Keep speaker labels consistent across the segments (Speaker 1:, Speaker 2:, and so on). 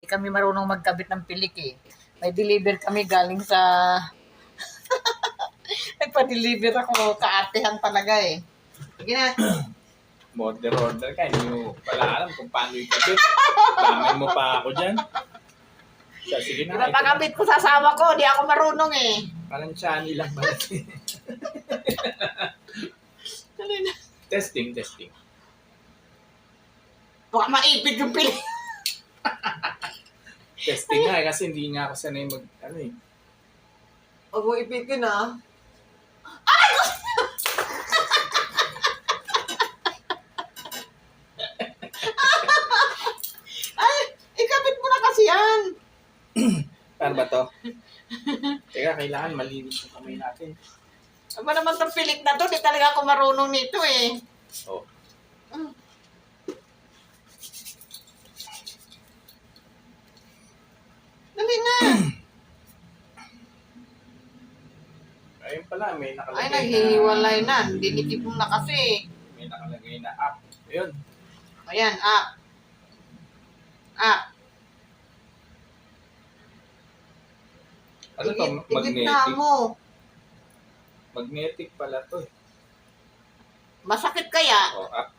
Speaker 1: kami marunong magkabit ng pilik eh. May deliver kami galing sa... Nagpa-deliver ako, kaartehan talaga eh. Sige na.
Speaker 2: Order ka, hindi mo pala alam kung paano ikabit. Damay mo pa ako dyan. So, sige na.
Speaker 1: Napakabit ko sa asawa ko, di ako marunong eh.
Speaker 2: Parang chani lang pala. Testing.
Speaker 1: Baka maipit yung pilik.
Speaker 2: Testing nga eh, kasi hindi nga ako sanay ano eh.
Speaker 1: Huwag mo ipitin ah. Ay, ikabit mo na kasi yan.
Speaker 2: Paano ba to? Teka, kailangan malinis yung kamay natin.
Speaker 1: Aba naman itong pilik na to, di talaga ako marunong nito eh.
Speaker 2: Oh.
Speaker 1: Dali na.
Speaker 2: Ayun pala, may nakalagay
Speaker 1: Ay, naghihiwalay na. Dinikip mo na kasi.
Speaker 2: May nakalagay na app. Ayun.
Speaker 1: Ayan, up. Up.
Speaker 2: Ano to?
Speaker 1: Igit na
Speaker 2: Magnetic.
Speaker 1: mo.
Speaker 2: Magnetic pala to eh.
Speaker 1: Masakit kaya?
Speaker 2: Oh, app.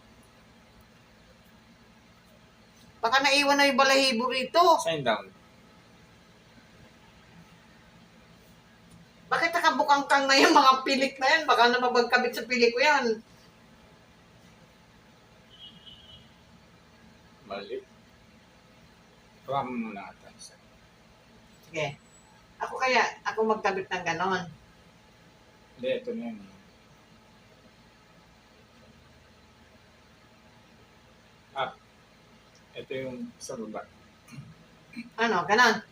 Speaker 1: Baka naiwan na yung balahibo rito.
Speaker 2: Sign down.
Speaker 1: Bakit nakabukang-kang na yung mga pilik na yan? Baka na mabagkabit sa pilik ko yan.
Speaker 2: Mali. Ram mo na ata.
Speaker 1: Sige. Ako magkabit ng ganon.
Speaker 2: Hindi, ito na yun. App. Ito yung sa baba.
Speaker 1: Ano, ganon.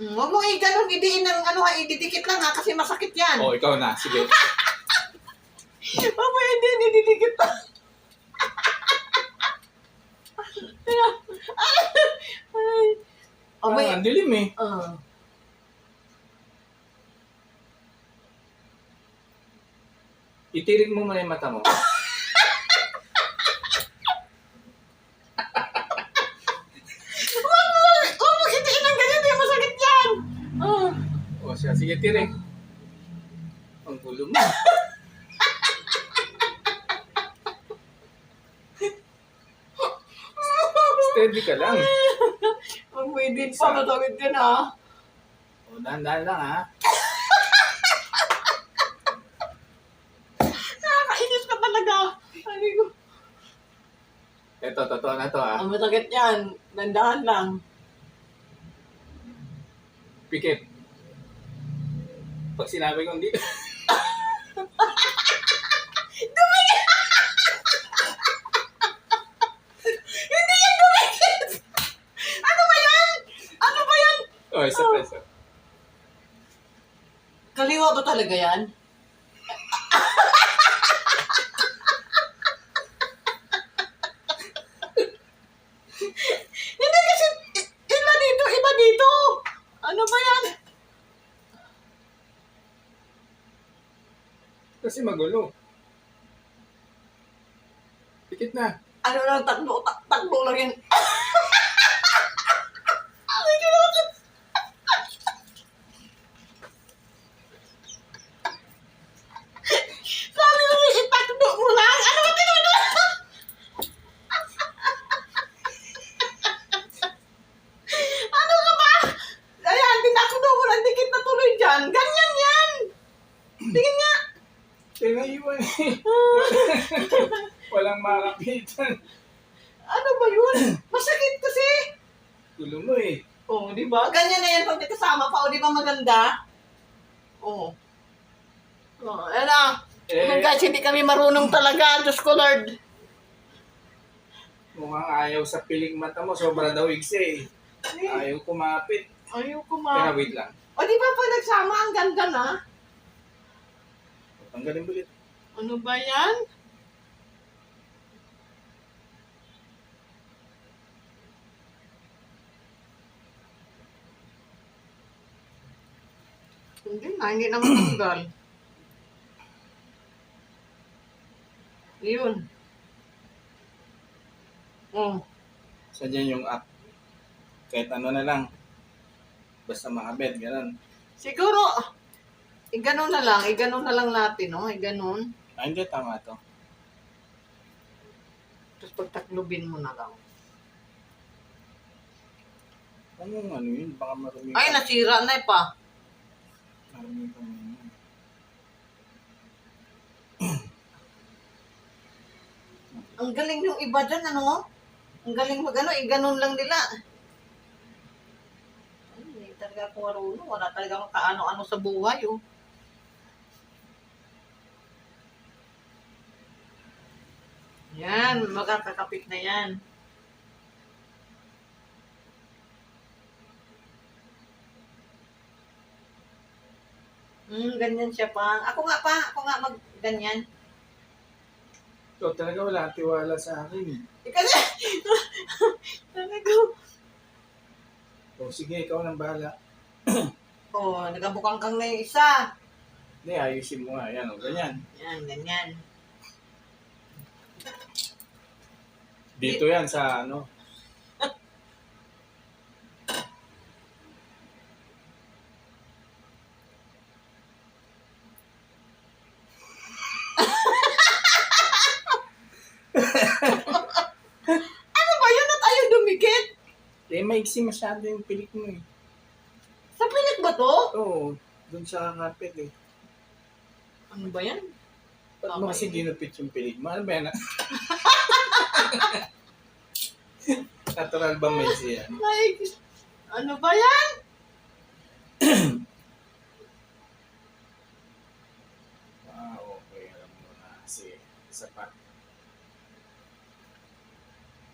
Speaker 1: Huwag mo i-ganon, idiin ng ano, ididikit lang ha, kasi masakit yan.
Speaker 2: Oh, ikaw na. Sige.
Speaker 1: Huwag mo idiin, ididikit lang. Oh,
Speaker 2: Parang ang dilim eh. Itirik mo muna yung mata mo.
Speaker 1: Huwag mo idiin ng ganyan, di masakit yan.
Speaker 2: O siya, sige tirik. Ang gulo mo. Steady ka lang.
Speaker 1: Huwag mo idiin pa, masakit yan ha.
Speaker 2: O, dahan-dahan lang ha.
Speaker 1: Nakakainis ka talaga. Ay, ko.
Speaker 2: Ito, totoo na to ha.
Speaker 1: Ang masakit yan. Dandahan lang.
Speaker 2: Pikit. Pag sinabi kong dito.
Speaker 1: Hindi yan dumikit! Ano ba yan? Ano ba yan?
Speaker 2: O, isa pa, isa.
Speaker 1: Kaliwa ba talaga yan? Hindi kasi iba dito. Ano ba yan?
Speaker 2: Kasi magulo. Pikit na.
Speaker 1: Ano lang, takbo lang yan. Ay, kinakit. Sabi mo, itakbo mo lang. Ano ba tinuro? Ano ka ba? Ayan, tinakbo mo lang. Dikit na tuloy dyan. Ganyan yan. Tingin nga.
Speaker 2: Tinaiwan eh. Walang makapitan.
Speaker 1: Ano ba yun? Masakit kasi.
Speaker 2: Gulo mo eh.
Speaker 1: Oh, di ba? Ganyan na yan pag may kasama pa. O, di ba maganda? Oh. Oh, ayan na. Guys, hindi kami marunong talaga. Diyos ko, Lord.
Speaker 2: Mukhang ayaw sa piling mata mo. Sobra daw igsi eh. Ayaw kumapit.
Speaker 1: Ayoko
Speaker 2: Teka, wait lang.
Speaker 1: O, di ba pag nagsama, ang ganda na?
Speaker 2: Tanggalin ulit.
Speaker 1: Ano ba yan? Hindi na, hindi na matanggal. Yun. Oh.
Speaker 2: So, dyan yung app. Kahit ano na lang. Basta makabed, gano'n.
Speaker 1: Siguro, iganon na lang natin, no? Iganon.
Speaker 2: Ah, hindi, tama to.
Speaker 1: Tapos pagtaklubin mo na lang.
Speaker 2: Anong ano yun? Baka marumi
Speaker 1: Ay, nasira na pa.
Speaker 2: Marumi pa yun.
Speaker 1: Ang galing yung iba dyan, ano? Ang galing mag-ano, iganon lang nila. Ay, hindi talaga ako marunong. Wala talaga akong kaano-ano sa buhay, oh. Yan, magkakakapit na yan. Ganyan siya pa. Ako nga mag-ganyan.
Speaker 2: So, talaga wala kang tiwala sa akin.
Speaker 1: Kasi, talaga.
Speaker 2: O, sige, ikaw nang bahala.
Speaker 1: Oh, nagabukang kang na yung isa.
Speaker 2: Hindi, ayusin mo nga. Yan, o, ganyan.
Speaker 1: Yan, ganyan.
Speaker 2: Dito yan sa ano.
Speaker 1: Ano ba yun na tayo dumikit?
Speaker 2: Eh, maiksi masyado yung pilik mo eh.
Speaker 1: Sa pilik ba to?
Speaker 2: Oo, dun sa carpet eh.
Speaker 1: Ano ba yan?
Speaker 2: Ba't mo kasi ginupit yung pilik mo? Ano ba yan? Natural ba maiksi yan?
Speaker 1: Like, ano ba yan?
Speaker 2: Ah, okay. Alam mo na. Sige, sapat.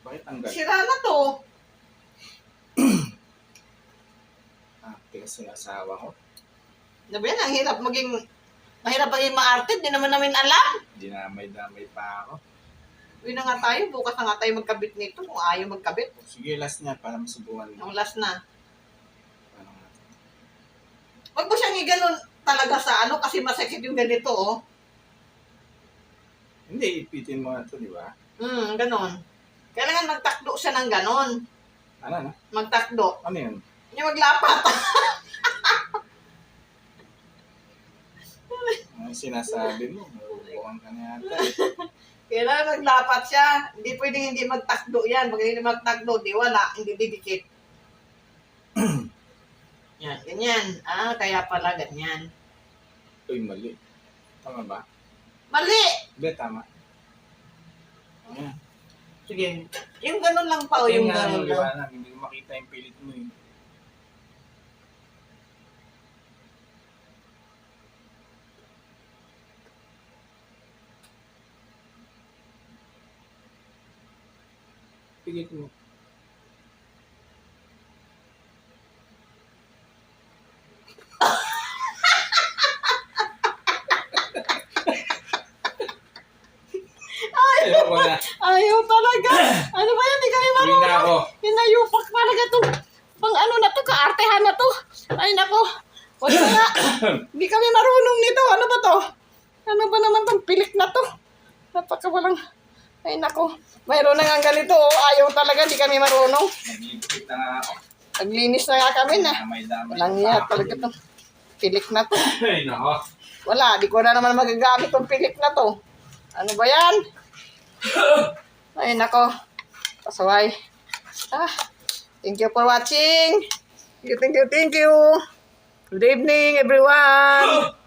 Speaker 2: Bakit tanggal?
Speaker 1: Sira na to.
Speaker 2: Ah, tigas yung asawa ko.
Speaker 1: Ano ba yan? Ang hirap mahirap maging maarte. Di naman namin alam.
Speaker 2: Dinamay-damay pa ako.
Speaker 1: Uy na nga tayo. Bukas na nga tayo magkabit nito. Kung ayaw magkabit.
Speaker 2: Sige, last niya para masubukan mo.
Speaker 1: Ang last na.
Speaker 2: Paano nga?
Speaker 1: Huwag mo siyang iganon talaga sa ano kasi masakit yung ganito, oh.
Speaker 2: Hindi, ipitin mo na ito, di ba?
Speaker 1: Ganon. Kailangan magtakdo siya ng ganon.
Speaker 2: Ano na?
Speaker 1: Magtakdo.
Speaker 2: Ano yun?
Speaker 1: Yung maglapat.
Speaker 2: Ano yung sinasabi mo? Mabubukan ka na yata.
Speaker 1: Kailangan maglapat siya. Hindi pwedeng hindi magtakdo yan. Pag hindi magtakdo, di wala. Hindi didikit. Yan, ganyan. Ah, kaya pala ganyan.
Speaker 2: Uy, mali. Tama ba?
Speaker 1: Mali!
Speaker 2: Hindi, tama. Ayan.
Speaker 1: Sige. Yung ganun lang pa o yung
Speaker 2: Tingnan
Speaker 1: ganun
Speaker 2: mo,
Speaker 1: lang.
Speaker 2: liwanag. Hindi ko makita yung pilit mo eh. Pilit mo. Ayoko na.
Speaker 1: Ayaw talaga. Ano ba yan? Di kami
Speaker 2: Uwi na ako.
Speaker 1: marunong. Hinayupak talaga to. Pang ano na to, kaartehan na to. Ay nako. Wala nga. Hindi kami marunong nito. Ano ba to? Ano ba naman tong pilik na to? Napakawalang. Ay nako. Mayroon na nga ganito. Oh. Ayaw talaga. Di kami marunong.
Speaker 2: Nag-iipit na nga ako.
Speaker 1: Naglinis na nga kami na.
Speaker 2: Damay-damay
Speaker 1: Walang
Speaker 2: pa
Speaker 1: iya
Speaker 2: ako.
Speaker 1: talaga to. Pilik na to.
Speaker 2: Ay, nako.
Speaker 1: Wala. Di ko na naman magagamit tong pilik na to. Ano ba yan? Ay nako. Pasaway. Thank you for watching. Thank you. Good evening, everyone.